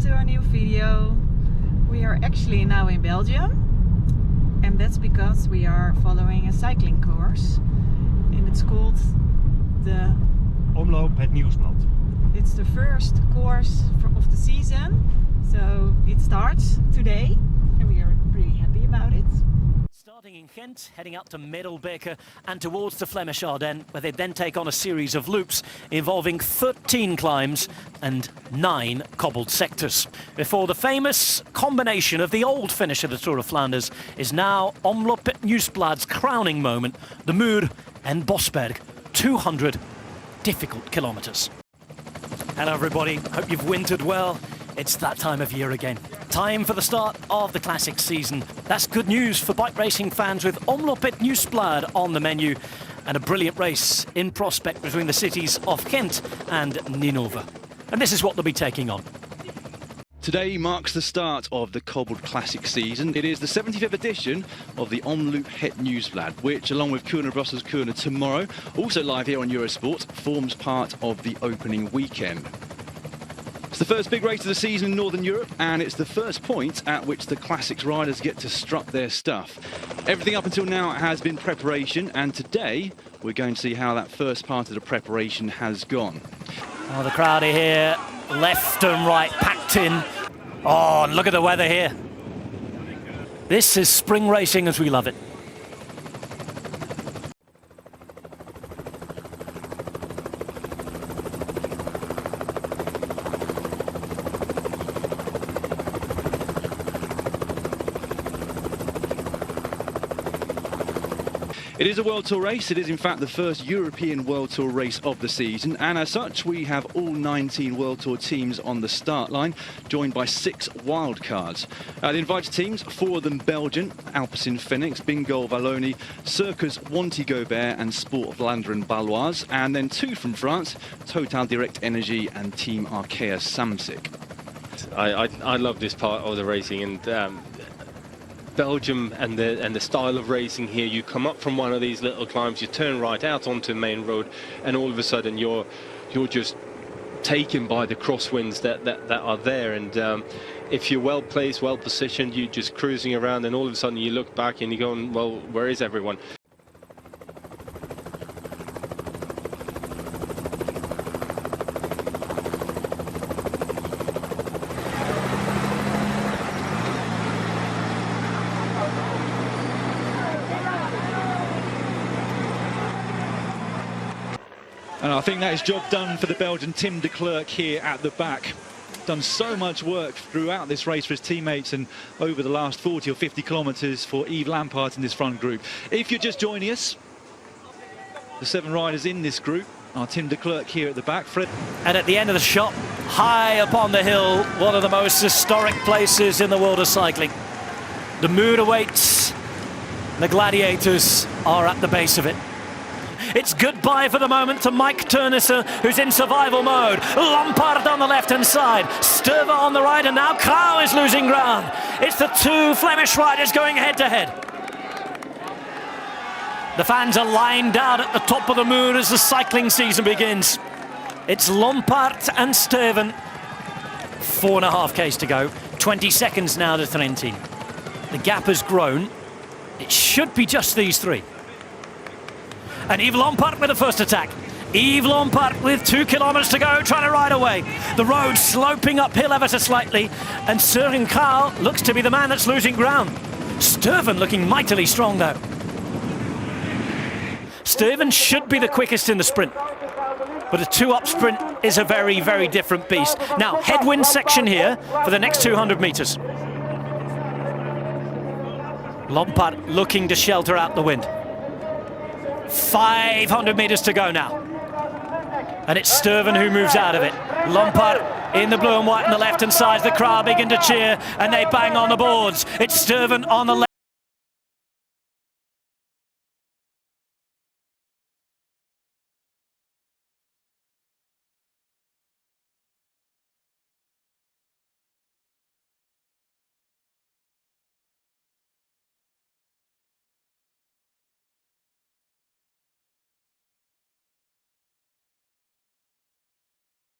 to our new video. We are actually now in Belgium, and that's because we are following a cycling course, and it's called the Omloop, het Nieuwsblad. It's the first course of the season, so it starts today and we are really happy about it. Starting in Ghent, heading up to Middelbeke and towards the Flemish Ardennes, where they then take on a series of loops involving 13 climbs and 9 cobbled sectors. Before the famous combination of the old finish of the Tour of Flanders is now Omloop het Nieuwsblad's crowning moment, the Muur en Bosberg, 200 difficult kilometres. Hello everybody, hope you've wintered well. It's that time of year again. Time for the start of the classic season. That's good news for bike racing fans, with Omloop het Nieuwsblad on the menu and a brilliant race in prospect between the cities of Ghent and Ninove. And this is what they'll be taking on. Today marks the start of the cobbled classic season. It is the 75th edition of the Omloop het Nieuwsblad, which, along with Kuurne Brussels Kuurne tomorrow, also live here on Eurosport, forms part of the opening weekend. It's the first big race of the season in Northern Europe, and it's the first point at which the classics riders get to strut their stuff. Everything up until now has been preparation, and today we're going to see how that first part of the preparation has gone. Oh, the crowd are here, left and right, packed in. Oh, and look at the weather here. This is spring racing as we love it. It is a World Tour race. It is in fact the first European World Tour race of the season, and as such we have all 19 World Tour teams on the start line, joined by 6 wildcards. The invited teams, 4 of them Belgian: Alpecin Phoenix, Bingoal Wallonie, Circus Wanty Gobert and Sport Vlaanderen Baloise, and then 2 from France, Total Direct Energy and Team Arkea Samsic. I love this part of the racing, and Belgium and the style of racing here. You come up from one of these little climbs, you turn right out onto the main road, and all of a sudden you're just taken by the crosswinds that are there. And if you're well placed, well positioned, you're just cruising around, and all of a sudden you look back and you're going, well, where is everyone? And I think that is job done for the Belgian Tim de Klerk here at the back. Done so much work throughout this race for his teammates and over the last 40 or 50 kilometres for Yves Lampaert in this front group. If you're just joining us, the 7 riders in this group are Tim de Klerk here at the back. Fred. And at the end of the shot, high up on the hill, one of the most historic places in the world of cycling. The Muur awaits. The gladiators are at the base of it. It's goodbye for the moment to Mike Teunissen, who's in survival mode. Lampaert on the left-hand side, Sturva on the right, and now Krauw is losing ground. It's the 2 Flemish riders going head-to-head. The fans are lined out at the top of the Muur as the cycling season begins. It's Lampaert and Steven. 4.5 Ks to go, 20 seconds now to Trentin. The gap has grown. It should be just these 3. And Yves Lampaert with the first attack. Yves Lampaert with 2 kilometres to go, trying to ride away. The road sloping uphill ever so slightly, and Søren Krauw looks to be the man that's losing ground. Sturven looking mightily strong though. Sturven should be the quickest in the sprint, but a 2-up sprint is a very, very different beast. Now, headwind section here for the next 200 metres. Lampaert looking to shelter out the wind. 500 metres to go now. And it's Sturven who moves out of it. Lampaert in the blue and white on the left-hand side. The crowd begin to cheer and they bang on the boards. It's Sturven on the left.